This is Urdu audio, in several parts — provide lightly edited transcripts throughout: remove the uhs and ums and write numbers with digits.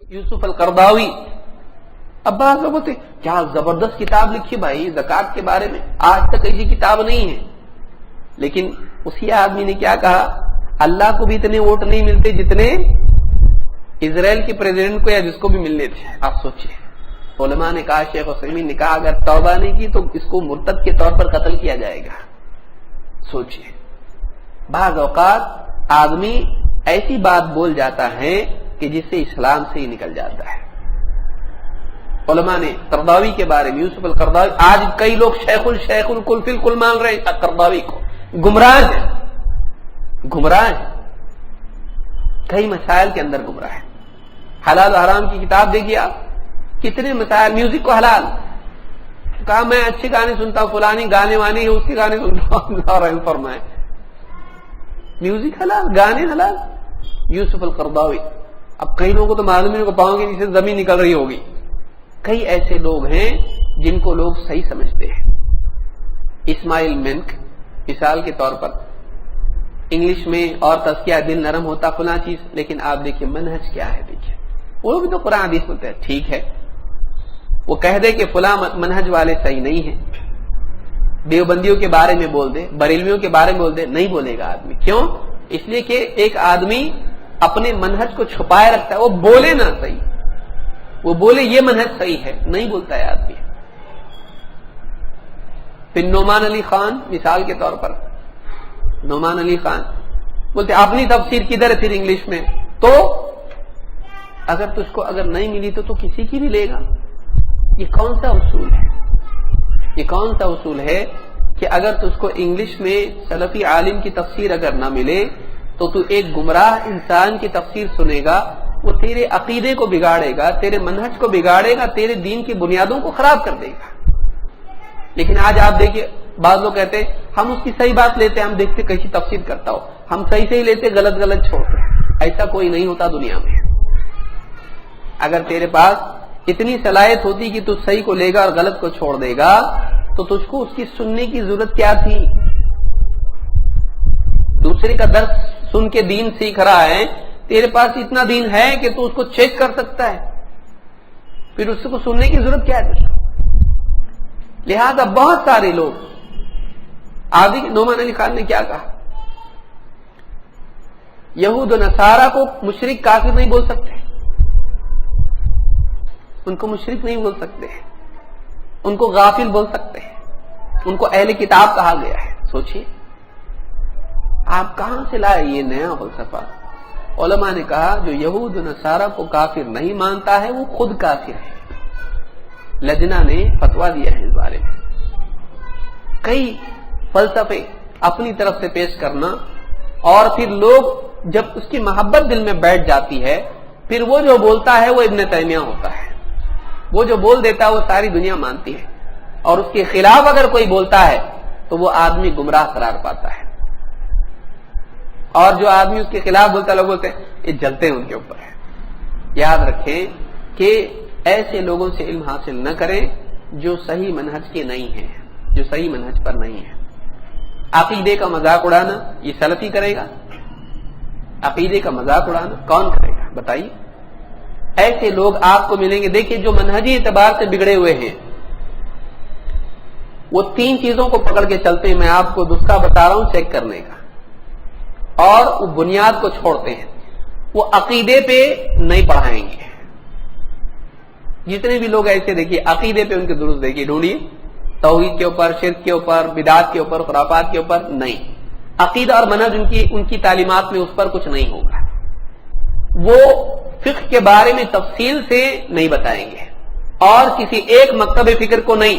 یوسف القرضاوی. اب بعض لوگ ہوتے کیا زبردست کتاب لکھی بھائی زکات کے بارے میں, آج تک ایسی کتاب نہیں ہے. لیکن اسی آدمی نے کیا کہا, اللہ کو بھی اتنے ووٹ نہیں ملتے جتنے اسرائیل کے پریزیڈنٹ کو یا جس کو بھی ملنے تھے. آپ سوچیں, علماء نے کہا, شیخ عثیمین نے کہا اگر توبہ نہیں کی تو اس کو مرتد کے طور پر قتل کیا جائے گا. سوچیں, بعض اوقات آدمی ایسی بات بول جاتا ہے کہ جس سے اسلام سے ہی نکل جاتا ہے. علماء نے قرضاوی کے بارے میں, یوسف القرضاوی, آج کئی لوگ شیخ الکل فی الکل مان رہے ہیں قرضاوی کو. گمراہ ہے, کئی مسائل کے اندر گمراہ ہے. حلال و حرام کی کتاب دیکھیے آپ, کتنے مسائل. میوزک کو حلال کہا, میں اچھے گانے سنتا ہوں, فلانی گانے وانے ہے اس کے گانے سنتا ہوں, رحم فرمائے. میوزک حلال, گانے حلال. یوسف القرضاوی. اب کئی لوگوں کو تو معلوم ہی نہیں پاؤں گے جسے زمین نکل رہی ہوگی. کئی ایسے لوگ ہیں جن کو لوگ صحیح سمجھتے ہیں. اسماعیل منک مثال کے طور پر, انگلش میں اور تزکیہ دل نرم ہوتا فلاں چیز, لیکن آپ دیکھیں منہج کیا ہے. دیکھیں وہ بھی تو قرآن حدیث بولتے ہیں, ٹھیک ہے وہ کہہ دے کہ فلاں منہج والے صحیح نہیں ہیں, دیوبندیوں کے بارے میں بول دے, بریلویوں کے بارے میں بول دے, نہیں بولے گا آدمی. کیوں؟ اس لیے کہ ایک آدمی اپنے منہج کو چھپائے رکھتا ہے. وہ بولے نہ صحیح, وہ بولے یہ منہج صحیح ہے, نہیں بولتا ہے آدمی. پھر نعمان علی خان مثال کے طور پر, نعمان علی خان بولتے اپنی تفسیر کدھر ہے پھر انگلش میں, تو اگر تجھ کو اگر نہیں ملی تو کسی کی بھی لے گا. یہ کون سا اصول ہے؟ یہ کون سا اصول ہے کہ اگر تجھ کو انگلش میں سلفی عالم کی تفسیر اگر نہ ملے تو تو ایک گمراہ انسان کی تفسیر سنے گا, وہ تیرے عقیدے کو بگاڑے گا, تیرے منہج کو بگاڑے گا, تیرے دین کی بنیادوں کو خراب کر دے گا. لیکن آج آپ دیکھیے, بعض لوگ کہتے ہیں ہم اس کی صحیح بات لیتے ہیں, ہم دیکھتے کیسی تفسیر کرتا ہو, ہم صحیح لیتے, غلط چھوڑتے. ایسا کوئی نہیں ہوتا دنیا میں. اگر تیرے پاس اتنی صلاحیت ہوتی کہ تو صحیح کو لے گا اور غلط کو چھوڑ دے گا تو تجھ کو اس کی سننے کی ضرورت کیا تھی؟ دوسرے کا درس سن کے دین سیکھ رہا ہے, تیرے پاس اتنا دین ہے کہ تو اس کو چیک کر سکتا ہے, پھر اس کو سننے کی ضرورت کیا ہے؟ لہذا بہت سارے لوگ, آدھی نعمان علی خان نے کیا کہا, یہود و نصارہ کو مشرک کافر نہیں بول سکتے, ان کو مشرک نہیں بول سکتے, ان کو غافل بول سکتے ہیں, ان کو اہل کتاب کہا گیا ہے. سوچئے آپ کہاں سے لائے یہ نیا فلسفہ؟ علماء نے کہا جو یہود و نصارہ کو کافر نہیں مانتا ہے وہ خود کافر ہے. لجنہ نے فتویٰ دیا ہے اس بارے میں. کئی فلسفے اپنی طرف سے پیش کرنا, اور پھر لوگ جب اس کی محبت دل میں بیٹھ جاتی ہے, پھر وہ جو بولتا ہے وہ ابن تیمیہ ہوتا ہے. وہ جو بول دیتا ہے وہ ساری دنیا مانتی ہے, اور اس کے خلاف اگر کوئی بولتا ہے تو وہ آدمی گمراہ قرار پاتا ہے. اور جو آدمی اس کے خلاف بولتا ہے, لوگ بولتے ہیں یہ جلتے ہیں ان کے اوپر. یاد رکھیں کہ ایسے لوگوں سے علم حاصل نہ کریں جو صحیح منہج کے نہیں ہیں, جو صحیح منہج پر نہیں ہیں. عقیدے کا مذاق اڑانا یہ سلفی کرے گا؟ عقیدے کا مذاق اڑانا کون کرے گا بتائیے؟ ایسے لوگ آپ کو ملیں گے. دیکھیے جو منہجی اعتبار سے بگڑے ہوئے ہیں وہ 3 چیزوں کو پکڑ کے چلتے ہیں. میں آپ کو نسخہ بتا رہا ہوں چیک کرنے کا, اور وہ بنیاد کو چھوڑتے ہیں. وہ عقیدے پہ نہیں پڑھائیں گے. جتنے بھی لوگ ایسے دیکھیے عقیدے پہ ان کے درست دیکھیے, ڈھونڈیے, توحید کے اوپر, شرک کے اوپر, بدعات کے اوپر, خرافات کے اوپر نہیں. عقیدہ اور منہج ان کی تعلیمات میں اس پر کچھ نہیں ہوگا. وہ فقہ کے بارے میں تفصیل سے نہیں بتائیں گے, اور کسی ایک مکتب فکر کو نہیں,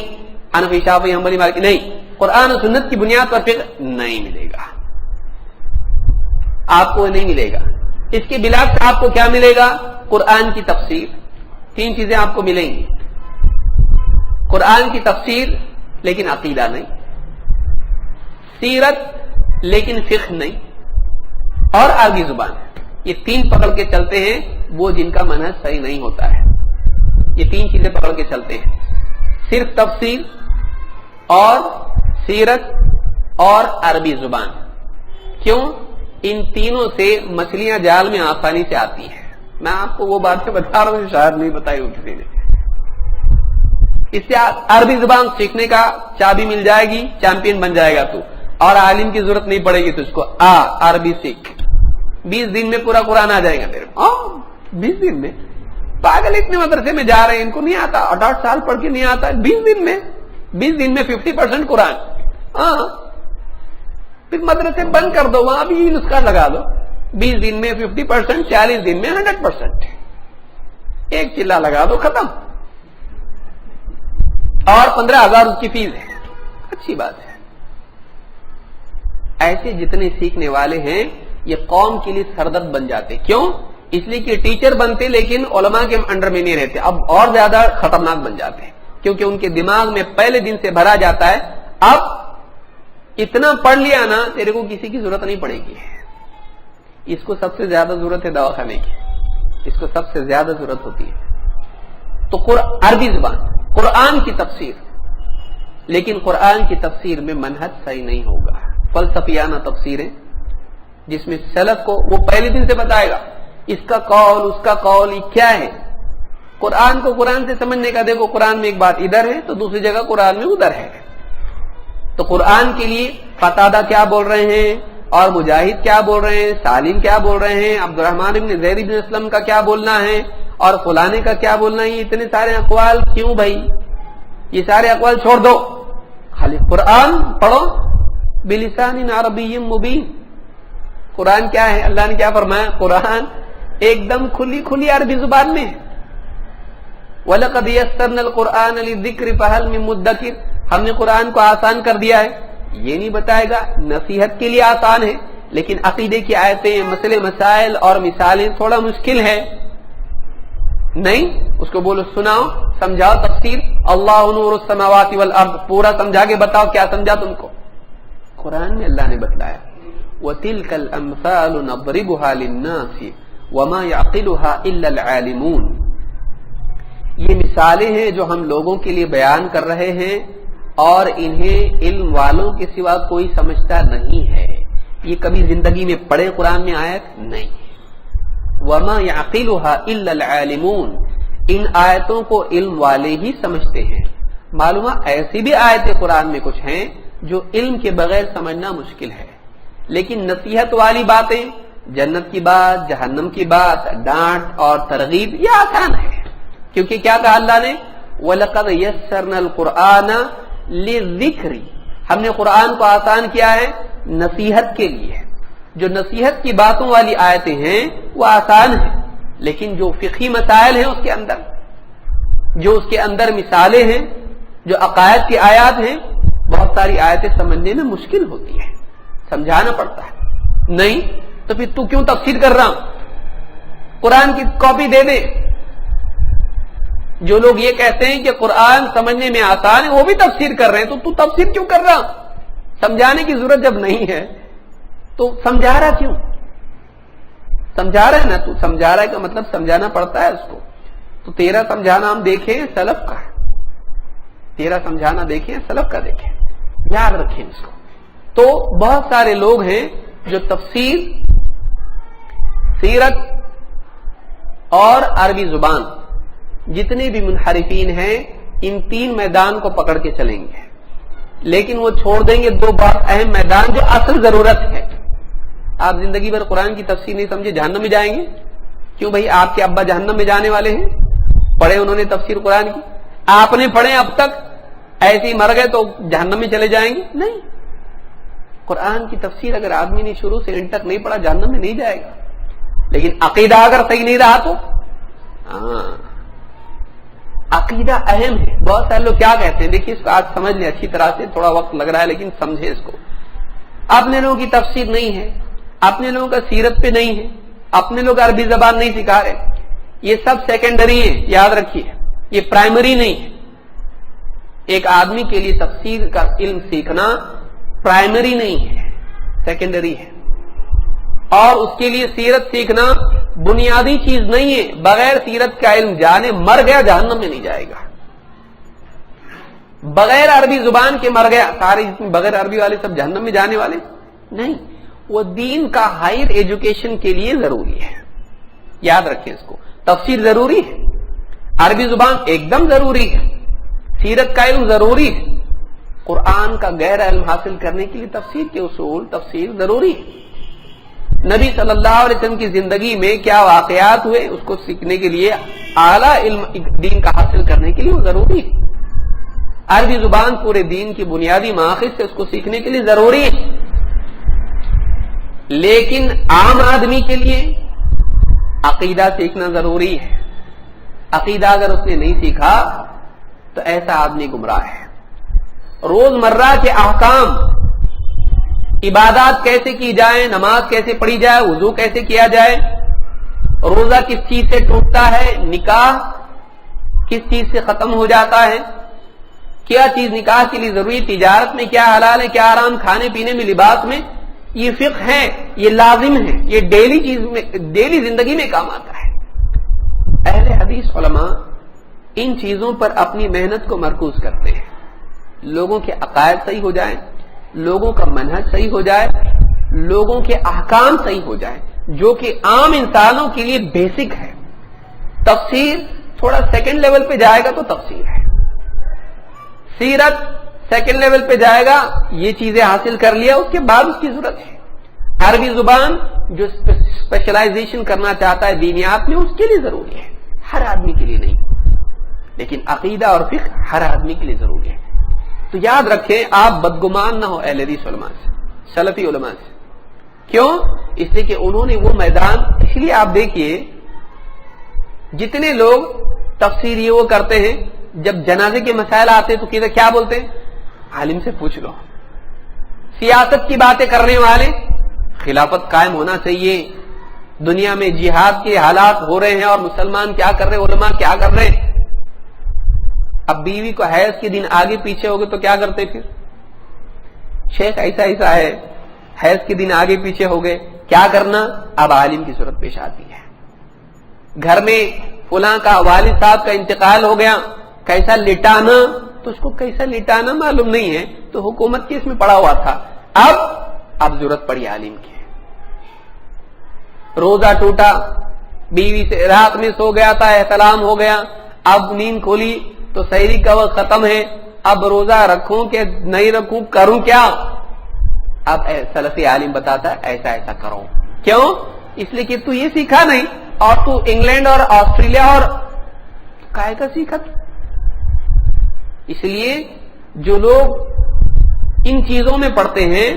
حنفی شافعی حنبلی مالکی نہیں, قرآن و سنت کی بنیاد پر فقہ نہیں ملے گا, آپ کو نہیں ملے گا. اس کے بلا سے آپ کو کیا ملے گا؟ قرآن کی تفسیر. 3 چیزیں آپ کو ملیں گی, قرآن کی تفسیر لیکن عقیدہ نہیں, سیرت لیکن فقہ نہیں, اور عربی زبان. یہ 3 پکڑ کے چلتے ہیں وہ جن کا منہج صحیح نہیں ہوتا ہے. یہ 3 چیزیں پکڑ کے چلتے ہیں, صرف تفسیر اور سیرت اور عربی زبان. کیوں؟ ان تینوں سے مچھلیاں جال میں آسانی سے آتی ہیں. میں آپ کو وہ باتیں بتا رہا ہوں شاید نہیں بتائی ہو کسی نے. اس سے عربی زبان سیکھنے کا چابی مل جائے گی, چیمپئن بن جائے گا تو, اور عالم کی ضرورت نہیں پڑے گی تو اس کو عربی سیکھ. 20 دن میں پورا قرآن آ جائے گا تیرے کو. 20 دن میں پاگل اتنے مدرسے میں جا رہے ہیں, ان کو نہیں آتا, 8 سال پڑھ کے نہیں آتا. 20 دن میں 50% قرآن. پھر مدرسے بند کر دو, وہاں بھی نسخہ لگا دو. 20 دن میں 50%, 40 دن میں 100%. ایک چلا لگا دو, ختم. اور 15,000 اس کی فیس ہے. اچھی بات ہے. ایسے جتنے سیکھنے والے ہیں یہ قوم کے لیے سردرد بن جاتے. کیوں؟ اس لیے کہ ٹیچر بنتے لیکن علماء کے انڈر میں نہیں رہتے. اب اور زیادہ خطرناک بن جاتے ہیں کیونکہ ان کے دماغ میں پہلے دن سے بھرا جاتا ہے اب اتنا پڑھ لیا نا تیرے کو کسی کی ضرورت نہیں پڑے گی. اس کو سب سے زیادہ ضرورت ہے دواخانے کی, اس کو سب سے زیادہ ضرورت ہوتی ہے. تو عربی زبان, قرآن کی تفسیر, لیکن قرآن کی تفسیر میں منہج صحیح نہیں ہوگا. فلسفیانہ تفسیریں جس میں سلف کو وہ پہلے دن سے بتائے گا اس کا قول اس کا قول یہ کیا ہے. قرآن کو قرآن سے سمجھنے کا, دیکھو قرآن میں ایک بات ادھر ہے تو دوسری جگہ قرآن میں ادھر ہے. تو قرآن کے لیے قتادہ کیا بول رہے ہیں اور مجاہد کیا بول رہے ہیں, سالم کیا بول رہے ہیں, عبد الرحمن بن زید بن اسلم کا کیا بولنا ہے اور فلانے کا کیا بولنا ہے. یہ اتنے سارے اقوال کیوں بھائی؟ یہ سارے اقوال چھوڑ دو, خالی قرآن پڑھو بلسان عربی مبین. قرآن کیا ہے؟ اللہ نے کیا فرمایا؟ قرآن ایک دم کھلی عربی زبان میں. وَلَقَدْ يَسَّرْنَا الْقُرْآنَ لِلذِّكْرِ فَهَلْ مِن مُدَّكِرٍ, ہم نے قرآن کو آسان کر دیا ہے. یہ نہیں بتائے گا نصیحت کے لیے آسان ہے لیکن عقیدے کی آیتیں, مسئلے مسائل اور مثالیں تھوڑا مشکل ہے. نہیں, اس کو بولو سناؤ, سمجھاؤ تفسیر. اللہ نور السماوات والارض پورا سمجھا کے بتاؤ کیا سمجھا تم کو. قرآن میں اللہ نے بتلایا وَتِلْكَ الْأَمْثَالُ نَضْرِبُهَا لِلنَّاسِ وَمَا يَعْقِلُهَا إِلَّا الْعَالِمُونَ. یہ مثالیں ہیں جو ہم لوگوں کے لیے بیان کر رہے ہیں اور انہیں علم والوں کے سوا کوئی سمجھتا نہیں ہے. یہ کبھی زندگی میں پڑھے قرآن میں آیت نہیں. وَمَا يَعْقِلُهَا إِلَّا الْعَالِمُونَ, ان آیتوں کو علم والے ہی سمجھتے ہیں. معلوم ایسی بھی آیتیں قرآن میں کچھ ہیں جو علم کے بغیر سمجھنا مشکل ہے, لیکن نصیحت والی باتیں, جنت کی بات, جہنم کی بات, ڈانٹ اور ترغیب, یہ آسان ہے. کیونکہ کیا کہا اللہ نے؟ وَلَقَدْ يَسَّرْنَا الْقُرْآنَ لِلذِّكْرِ, ہم نے قرآن کو آسان کیا ہے نصیحت کے لیے. جو نصیحت کی باتوں والی آیتیں ہیں وہ آسان ہیں, لیکن جو فقہی مسائل ہیں اس کے اندر, جو اس کے اندر مثالیں ہیں, جو عقائد کی آیات ہیں, بہت ساری آیتیں سمجھنے میں مشکل ہوتی ہے, سمجھانا پڑتا ہے. نہیں تو پھر تو کیوں تفسیر کر رہا ہوں؟ قرآن کی کاپی دے دے. جو لوگ یہ کہتے ہیں کہ قرآن سمجھنے میں آسان ہے وہ بھی تفسیر کر رہے ہیں, تو تفسیر کیوں کر رہا؟ سمجھانے کی ضرورت جب نہیں ہے تو سمجھا رہا کیوں؟ سمجھا رہا ہے نا, تو سمجھا رہا ہے کا مطلب سمجھانا پڑتا ہے اس کو. تو تیرا سمجھانا ہم دیکھیں سلف کا, تیرا سمجھانا دیکھیں سلف کا دیکھیں, یاد رکھیں اس کو. تو بہت سارے لوگ ہیں جو تفسیر, سیرت اور عربی زبان, جتنے بھی منحرفین ہیں ان 3 میدان کو پکڑ کے چلیں گے, لیکن وہ چھوڑ دیں گے 2 بہت اہم میدان جو اصل ضرورت ہے. آپ زندگی بھر قرآن کی تفسیر نہیں سمجھے جہنم میں جائیں گے. کیوں بھائی؟ آپ کے ابا جہنم میں جانے والے ہیں؟ پڑھے انہوں نے تفسیر قرآن کی؟ آپ نے پڑھے اب تک؟ ایسے ہی مر گئے تو جہنم میں چلے جائیں گے؟ نہیں. قرآن کی تفسیر اگر آدمی نے شروع سے انٹ تک نہیں پڑھا جہنم میں نہیں جائے گا, لیکن عقیدہ اگر صحیح نہیں رہا تو عقیدہ اہم ہے. بہت سارے لوگ کیا کہتے ہیں, دیکھیے اس کو آج سمجھ لیں اچھی طرح سے, تھوڑا وقت لگ رہا ہے لیکن سمجھے اس کو. اپنے لوگوں کی تفسیر نہیں ہے, اپنے لوگوں کا سیرت پہ نہیں ہے, اپنے لوگ عربی زبان نہیں سکھا رہے, یہ سب سیکنڈری ہے, یاد رکھیے یہ پرائمری نہیں ہے. ایک آدمی کے لیے تفسیر کا علم سیکھنا پرائمری نہیں ہے, سیکنڈری ہے. اور اس کے لیے سیرت سیکھنا بنیادی چیز نہیں ہے. بغیر سیرت کا علم جانے مر گیا جہنم میں نہیں جائے گا. بغیر عربی زبان کے مر گیا, سارے بغیر عربی والے سب جہنم میں جانے والے نہیں. وہ دین کا ہائر ایجوکیشن کے لیے ضروری ہے. یاد رکھیں اس کو. تفسیر ضروری ہے, عربی زبان ایک دم ضروری ہے, سیرت کا علم ضروری ہے, قرآن کا گہرا علم حاصل کرنے کے لیے تفسیر کے اصول, تفسیر ضروری ہے. نبی صلی اللہ علیہ وسلم کی زندگی میں کیا واقعات ہوئے اس کو سیکھنے کے لیے, اعلیٰ علم دین کا حاصل کرنے کے لیے وہ ضروری ہے. عربی زبان پورے دین کی بنیادی ماخذ سے اس کو سیکھنے کے لیے ضروری ہے. لیکن عام آدمی کے لیے عقیدہ سیکھنا ضروری ہے. عقیدہ اگر اس نے نہیں سیکھا تو ایسا آدمی گمراہ ہے. روزمرہ کے احکام, عبادات کیسے کی جائیں, نماز کیسے پڑھی جائے, وضو کیسے کیا جائے, روزہ کس چیز سے ٹوٹتا ہے, نکاح کس چیز سے ختم ہو جاتا ہے, کیا چیز نکاح کے لیے ضروری, تجارت میں کیا حلال ہے کیا حرام, کھانے پینے میں, لباس میں, یہ فقہ ہے, یہ لازم ہے, یہ ڈیلی چیز میں, ڈیلی زندگی میں کام آتا ہے. اہل حدیث علماء ان چیزوں پر اپنی محنت کو مرکوز کرتے ہیں. لوگوں کے عقائد صحیح ہو جائیں, لوگوں کا منہج صحیح ہو جائے, لوگوں کے احکام صحیح ہو جائیں, جو کہ عام انسانوں کے لیے بیسک ہے. تفسیر تھوڑا سیکنڈ لیول پہ جائے گا تو تفسیر ہے, سیرت سیکنڈ لیول پہ جائے گا, یہ چیزیں حاصل کر لیا اس کے بعد اس کی ضرورت ہے. عربی زبان جو اسپیشلائزیشن کرنا چاہتا ہے دینیات میں اس کے لیے ضروری ہے, ہر آدمی کے لیے نہیں. لیکن عقیدہ اور فقہ ہر آدمی کے لیے ضروری ہے. تو یاد رکھیں آپ بدگمان نہ ہو اہل حدیث علماء سے, سلفی علماء سے. کیوں؟ اس لیے کہ انہوں نے وہ میدان, اس لیے آپ دیکھیے جتنے لوگ تفسیر یہ وہ کرتے ہیں, جب جنازے کے مسائل آتے تو کیا بولتے ہیں, عالم سے پوچھ لو. سیاست کی باتیں کرنے والے, خلافت قائم ہونا چاہیے, دنیا میں جہاد کے حالات ہو رہے ہیں اور مسلمان کیا کر رہے, علماء کیا کر رہے ہیں. اب بیوی کو حیض کے دن آگے پیچھے ہو گئے تو کیا کرتے پھر, شیخ ایسا ایسا ہے, حیض کے دن آگے پیچھے ہو گئے, کیا کرنا. اب عالم کی صورت پیش آتی ہے. گھر میں فلاں کا والد صاحب کا انتقال ہو گیا, کیسا لٹانا, تو اس کو کیسا لٹانا معلوم نہیں ہے, تو حکومت کے اس میں پڑا ہوا تھا. اب ضرورت پڑی عالم کی. روزہ ٹوٹا, بیوی سے رات میں سو گیا تھا, احتلام ہو گیا, اب نیند کھولی تو سحری کا وقت ختم ہے, اب روزہ رکھوں کہ نہیں رکھوں, کروں کیا. اب سلفی عالم بتاتا ہے ایسا ایسا کرو. کیوں؟ اس لیے کہ تو یہ سیکھا نہیں, اور تو انگلینڈ اور آسٹریلیا اور کائے کا سیکھا. اس لیے جو لوگ ان چیزوں میں پڑھتے ہیں,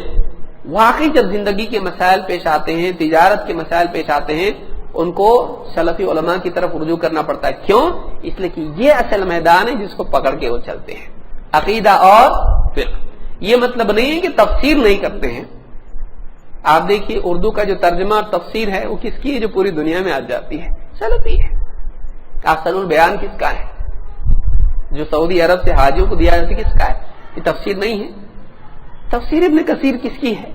واقعی جب زندگی کے مسائل پیش آتے ہیں, تجارت کے مسائل پیش آتے ہیں, ان کو سلفی علماء کی طرف رجوع کرنا پڑتا ہے. کیوں؟ اس لیے کہ یہ اصل میدان ہے جس کو پکڑ کے وہ چلتے ہیں, عقیدہ اور فقہ. یہ مطلب نہیں ہے کہ تفسیر نہیں کرتے ہیں. آپ دیکھیے اردو کا جو ترجمہ اور تفسیر ہے وہ کس کی ہے, جو پوری دنیا میں آ جاتی ہے, سلفی ہے. احسن البیان کس کا ہے, جو سعودی عرب سے حاجیوں کو دیا جاتا ہے, کس کا ہے, یہ تفسیر نہیں ہے. تفسیر ابن کثیر کس کی ہے,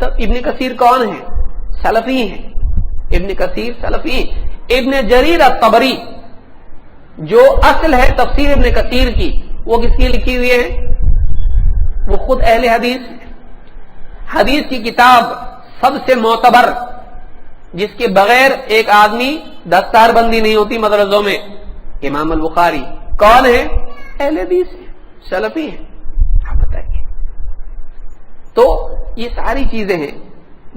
تب ابن کثیر کون ہے, سلفی ہے. ابن کثیر سلفی. ابن جریر الطبری جو اصل ہے تفسیر ابن کثیر کی, وہ کس کی لکھی ہوئی ہے, وہ خود اہل حدیث. حدیث کی کتاب سب سے معتبر, جس کے بغیر ایک آدمی دستار بندی نہیں ہوتی مدرسوں میں, امام البخاری. کون ہے, اہل حدیث ہے, سلفی ہے. آپ بتائیے. تو یہ ساری چیزیں ہیں.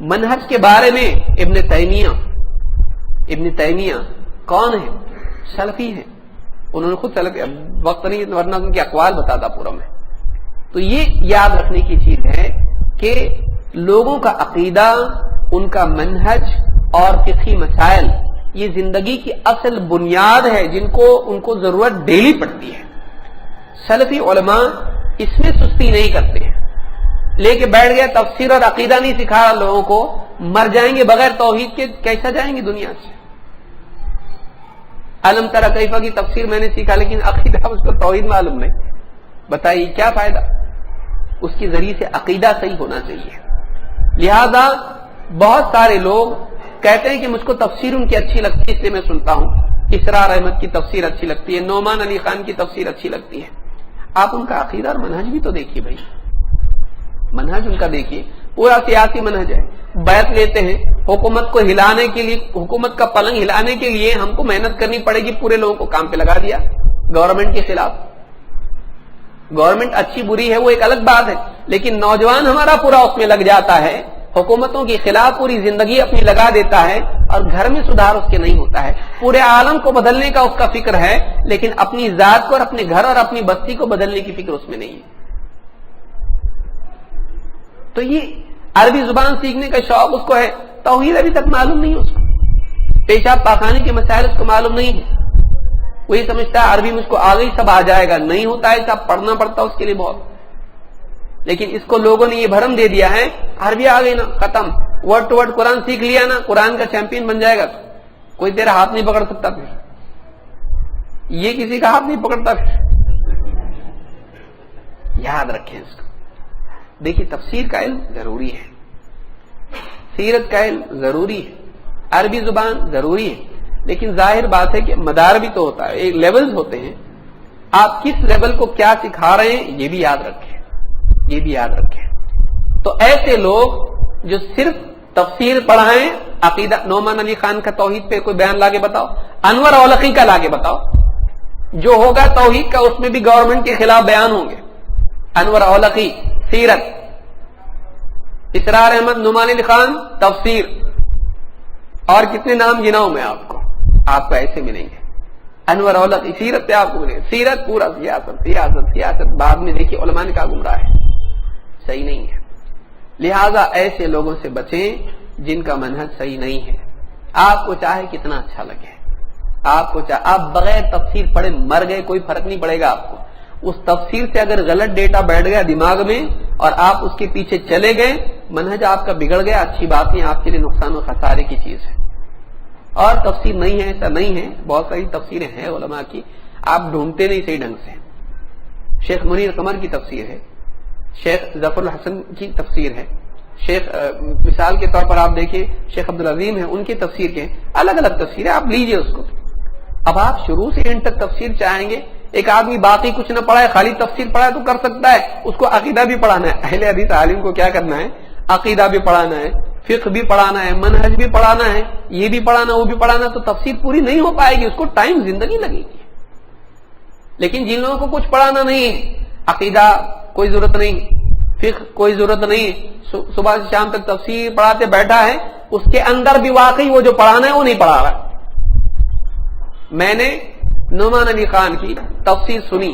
منہج کے بارے میں ابن تیمیہ کون ہے, سلفی ہے. انہوں نے خود سلفی, وقت نہیں ورنہ ان کے اقوال بتاتا پورا میں. تو یہ یاد رکھنے کی چیز ہے کہ لوگوں کا عقیدہ, ان کا منہج اور فقہی مسائل یہ زندگی کی اصل بنیاد ہے, جن کو ان کو ضرورت ڈیلی پڑتی ہے. سلفی علماء اس میں سستی نہیں کرتے ہیں. لے کے بیٹھ گیا تفسیر اور عقیدہ نہیں سکھا رہا لوگوں کو, مر جائیں گے بغیر توحید کے, کیسا جائیں گے دنیا سے. علم ترى کیفہ کی تفسیر میں نے سیکھا, لیکن عقیدہ اس کو توحید معلوم نہیں. بتائیے کیا فائدہ. اس کے ذریعے سے عقیدہ صحیح ہونا چاہیے. لہذا بہت سارے لوگ کہتے ہیں کہ مجھ کو تفسیر ان کی اچھی لگتی ہے, اس لیے میں سنتا ہوں. اسرار احمد کی تفسیر اچھی لگتی ہے, نعمان علی خان کی تفسیر اچھی لگتی ہے. آپ ان کا عقیدہ اور منہج بھی تو دیکھیے بھائی, منہج ان کا دیکھیے, پورا سیاسی منہج ہے. بیعت لیتے ہیں حکومت کو ہلانے کے لیے, حکومت کا پلنگ ہلانے کے لیے ہم کو محنت کرنی پڑے گی, پورے لوگوں کو کام پہ لگا دیا گورنمنٹ کے خلاف. گورنمنٹ اچھی بری ہے وہ ایک الگ بات ہے, لیکن نوجوان ہمارا پورا اس میں لگ جاتا ہے, حکومتوں کے خلاف پوری زندگی اپنی لگا دیتا ہے, اور گھر میں سدھار اس کے نہیں ہوتا ہے. پورے عالم کو بدلنے کا اس کا فکر ہے, لیکن اپنی ذات کو اور اپنے گھر اور اپنی بستی کو بدلنے کی فکر اس میں نہیں ہے. تو یہ عربی زبان سیکھنے کا شوق اس کو ہے, توحید ابھی تک معلوم نہیں اس کو, پیشاب پاخانے کے مسائل اس کو معلوم نہیں ہے. وہی سمجھتا ہے عربی مجھ کو آگے ہی سب آ جائے گا, نہیں ہوتا ہے, سب پڑھنا پڑتا اس کے لیے بہت. لیکن اس کو لوگوں نے یہ بھرم دے دیا ہے عربی آ گئی نا ختم, ورڈ ٹو ورڈ قرآن سیکھ لیا نا, قرآن کا چیمپئن بن جائے گا, کوئی تیرا ہاتھ نہیں پکڑ سکتا, پھر یہ کسی کا ہاتھ نہیں پکڑتا. پھر یاد رکھیں اس کو. دیکھیے تفسیر کا علم ضروری ہے, سیرت کا علم ضروری ہے, عربی زبان ضروری ہے, لیکن ظاہر بات ہے کہ مدار بھی تو ہوتا ہے, ایک لیولز ہوتے ہیں. آپ کس لیول کو کیا سکھا رہے ہیں یہ بھی یاد رکھیں, یہ بھی یاد رکھیں. تو ایسے لوگ جو صرف تفسیر پڑھائیں, عقیدہ, نعمان علی خان کا توحید پہ کوئی بیان لاگے بتاؤ, انور اولقی کا لاگے بتاؤ, جو ہوگا توحید کا اس میں بھی گورنمنٹ کے خلاف بیان ہوں گے. انور اولقی سیرت, اسرار احمد نعمان علی خان تفسیر, اور کتنے نام گناؤں میں آپ کو ایسے ملیں گے. انور اولقی سیرت پہ آپ کو ملیں گے, سیرت پورا سیاست سیاست سیاست. بعد میں دیکھیے علماء نے کہا گمراہ ہے, صحیح نہیں ہے. لہذا ایسے لوگوں سے بچیں جن کا منہج صحیح نہیں ہے. آپ کو چاہے کتنا اچھا لگے, آپ کو چاہے آپ بغیر تفسیر پڑھے مر گئے, کوئی فرق نہیں پڑے گا آپ کو. اس تفسیر سے اگر غلط ڈیٹا بیٹھ گیا دماغ میں اور آپ اس کے پیچھے چلے گئے, منہج آپ کا بگڑ گیا, اچھی بات نہیں, آپ کے لیے نقصان و خسارے کی چیز ہے. اور تفسیر نہیں ہے ایسا نہیں ہے, بہت ساری تفسیریں ہیں علماء کی, آپ ڈھونڈتے نہیں صحیح ڈھنگ سے. شیخ منیر قمر کی تفسیر ہے, شیخ ظفر الحسن کی تفسیر ہے, شیخ مثال کے طور پر آپ دیکھیں شیخ عبدالعظیم ہیں, ان کی تفسیر کے الگ الگ تفسیر ہے, آپ لیجئے اس کو. اب آپ شروع سے اینڈ تک تفسیر چاہیں گے, ایک آدمی باقی کچھ نہ پڑھا ہے, خالی تفسیر پڑھا ہے تو کر سکتا ہے, اس کو عقیدہ بھی پڑھانا ہے. اہل حدیث عالم کو کیا کرنا ہے, عقیدہ بھی پڑھانا ہے, فقہ بھی پڑھانا ہے, منہج بھی پڑھانا ہے, یہ بھی پڑھانا وہ بھی پڑھانا, تو تفسیر پوری نہیں ہو پائے گی, اس کو ٹائم زندگی لگے گی. لیکن جن لوگوں کو کچھ پڑھانا نہیں ہے, عقیدہ کوئی ضرورت نہیں, فقہ کوئی ضرورت نہیں, صبح سے شام تک تفسیر پڑھاتے بیٹھا ہے, اس کے اندر بھی واقعی وہ جو پڑھانا ہے وہ نہیں پڑھا رہا. میں نے نعمان علی خان کی تفسیر سنی,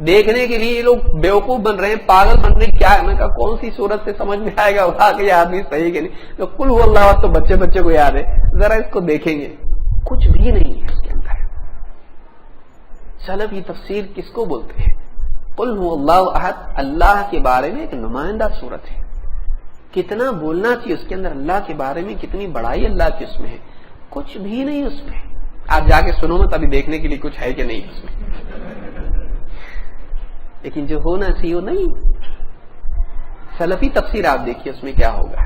دیکھنے کے لیے یہ لوگ بیوقوف بن رہے ہیں, پاگل بن رہے ہیں, کیا ہے, میں کہا کون سی صورت سے سمجھ میں آئے گا واقعی آدمی صحیح کہ نہیں, تو قل هو اللہ تو بچے کو یاد ہے, ذرا اس کو دیکھیں گے, کچھ بھی نہیں ہے اس کے اندر. سلفی تفسیر کس کو بولتے ہیں؟ قل هو اللہ احد, اللہ کے بارے میں ایک نمائندہ صورت ہے, کتنا بولنا چاہیے اس کے اندر اللہ کے بارے میں, کتنی بڑائی اللہ کی اس میں ہے, کچھ بھی نہیں اس میں. آپ جا کے سنو مت, ابھی دیکھنے کے لیے کچھ ہے کہ نہیں اس میں, لیکن جو ہونا چاہیے وہ نہیں. سلفی تفسیر آپ دیکھیے اس میں کیا ہوگا,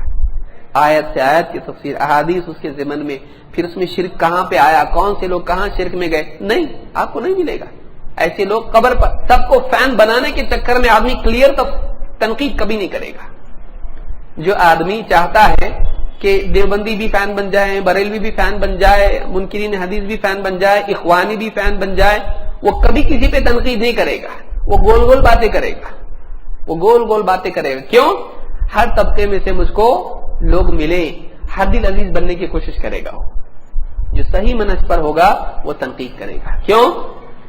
آیت سے آیت کی تفسیر, احادیث اس کے ضمن میں, پھر اس میں شرک کہاں پہ آیا, کون سے لوگ کہاں شرک میں گئے, نہیں, آپ کو نہیں ملے گا. ایسے لوگ قبر پر سب کو فین بنانے کے چکر میں آدمی کلیئر تنقید کبھی نہیں کرے گا. جو آدمی چاہتا ہے کہ دیوبندی بھی فین بن جائے, بریلوی بھی فین بن جائے, منکرین حدیث بھی فین بن جائے, اخوانی بھی فین بن جائے, وہ کبھی کسی پہ تنقید نہیں کرے گا, وہ گول گول باتیں کرے گا, وہ گول گول باتیں کرے گا. کیوں؟ ہر طبقے میں سے مجھ کو لوگ ملے, ہر دل عزیز بننے کی کوشش کرے گا. جو صحیح منہج پر ہوگا وہ تنقید کرے گا. کیوں؟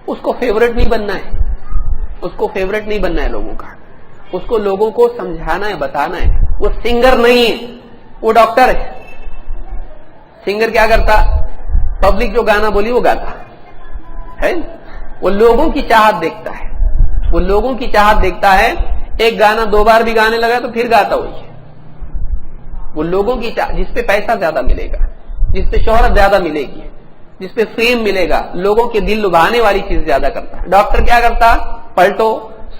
اس کو فیورٹ نہیں بننا ہے, اس کو فیورٹ نہیں بننا ہے لوگوں کا, اس کو لوگوں کو سمجھانا ہے, بتانا ہے. وہ سنگر نہیں ہے, وہ ڈاکٹر ہے. سنگر کیا کرتا, پبلک جو گانا بولی وہ گاتا ہے, وہ لوگوں کی چاہت دیکھتا ہے, وہ لوگوں کی چاہت دیکھتا ہے. ایک گانا 2 بار بھی گانے لگا تو پھر گاتا وہی ہے. وہ لوگوں کی چاہت, جس پہ پیسہ زیادہ ملے گا, جس پہ شہرت زیادہ ملے گی, جس پہ فیم ملے گا, لوگوں کے دل لبھانے والی چیز زیادہ کرتا ہے. ڈاکٹر کیا کرتا, پلٹو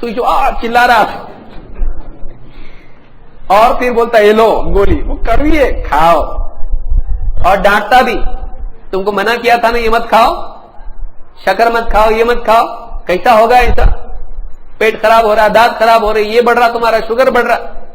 سوئی جو چلا رہا تھا اور پھر بولتا ہے لو گولی, وہ کڑوی ہے کھاؤ, اور ڈانٹتا بھی, تم کو منع کیا تھا نا یہ مت کھاؤ, شکر مت کھاؤ, یہ مت کھاؤ, کیسا ہوگا ایسا, پیٹ خراب ہو رہا, دانت خراب ہو رہے, یہ بڑھ رہا, تمہارا شوگر بڑھ رہا,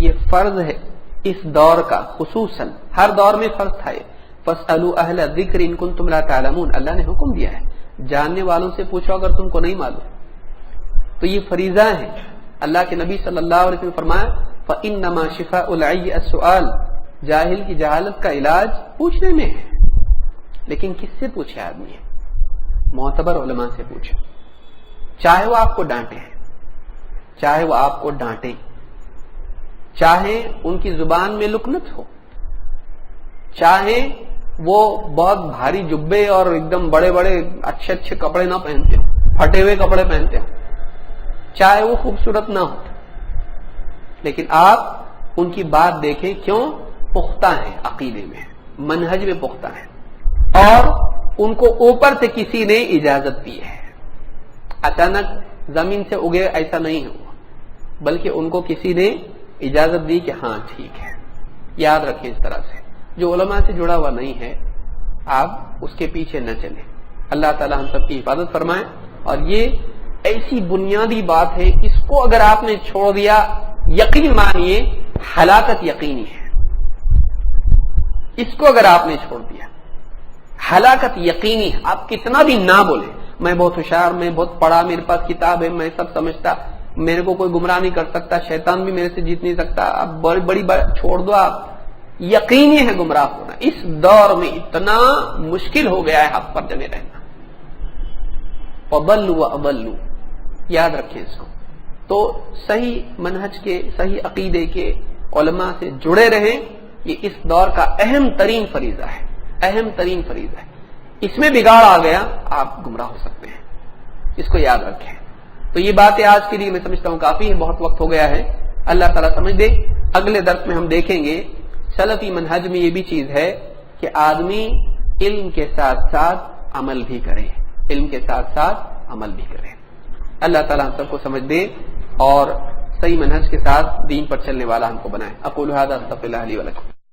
یہ فرض ہے اس دور کا، خصوصاً ہر دور میں فرض تھا یہ، فَاسْأَلُوا أَهْلَ الذِّكْرِ إِن كُنتُمْ لَا تَعْلَمُونَ، اللہ نے حکم دیا ہے جاننے والوں سے پوچھو اگر تم کو نہیں معلوم۔ تو یہ فریضہ ہے۔ اللہ کے نبی صلی اللہ علیہ وسلم نے فرمایا فَإِنَّمَا شِفَاءُ الْعَيِّ السُّؤَالُ، جاہل کی جہالت کا علاج پوچھنے میں ہے۔ لیکن کس سے پوچھے آدمی؟ معتبر علماء سے پوچھے، چاہے وہ آپ کو ڈانٹے، چاہے وہ آپ کو ڈانٹے، چاہے ان کی زبان میں لکنت ہو، چاہے وہ بہت بھاری جبے اور ایک دم بڑے بڑے اچھے اچھے کپڑے نہ پہنتے ہو، پھٹے ہوئے کپڑے پہنتے ہو، چاہے وہ خوبصورت نہ ہو، لیکن آپ ان کی بات دیکھیں، کیوں؟ پختہ ہیں عقیدے میں، منہج میں پختہ ہیں، اور ان کو اوپر سے کسی نے اجازت دی ہے، اچانک زمین سے اگے ایسا نہیں ہوا، بلکہ ان کو کسی نے اجازت دی کہ ہاں ٹھیک ہے۔ یاد رکھیں اس طرح سے، جو علماء سے جڑا ہوا نہیں ہے آپ اس کے پیچھے نہ چلیں۔ اللہ تعالی ہم سب کی حفاظت فرمائے۔ اور یہ ایسی بنیادی بات ہے، اس کو اگر آپ نے چھوڑ دیا یقین مانیے ہلاکت یقینی ہے۔ اس کو اگر آپ نے چھوڑ دیا ہلاکت یقینی ہے۔ آپ کتنا بھی نہ بولیں میں بہت ہوشیار، میں بہت پڑھا، میرے پاس کتاب ہے، میں سب سمجھتا، میرے کو کوئی گمراہ نہیں کر سکتا، شیطان بھی میرے سے جیت نہیں سکتا، اب بڑی بڑی بات چھوڑ دو آپ، یقینی ہے گمراہ ہونا۔ اس دور میں اتنا مشکل ہو گیا ہے حق پر جمے رہنا۔ وَضَلُّوا وَأَضَلُّوا، یاد رکھیں اس کو۔ تو صحیح منہج کے، صحیح عقیدے کے علماء سے جڑے رہیں، یہ اس دور کا اہم ترین فریضہ ہے، اہم ترین فریضہ ہے۔ اس میں بگاڑ آ گیا آپ گمراہ ہو سکتے ہیں، اس کو یاد رکھیں۔ تو یہ باتیں آج کے لیے میں سمجھتا ہوں کافی ہے، بہت وقت ہو گیا ہے، اللہ تعالیٰ سمجھ دے۔ اگلے درس میں ہم دیکھیں گے سلفی منہج میں یہ بھی چیز ہے کہ آدمی علم کے ساتھ ساتھ عمل بھی کرے، علم کے ساتھ ساتھ عمل بھی کرے۔ اللہ تعالیٰ ہم سب کو سمجھ دے اور صحیح منہج کے ساتھ دین پر چلنے والا ہم کو بنائے۔ اقول ھذا استغفر اللہ لی ولکم۔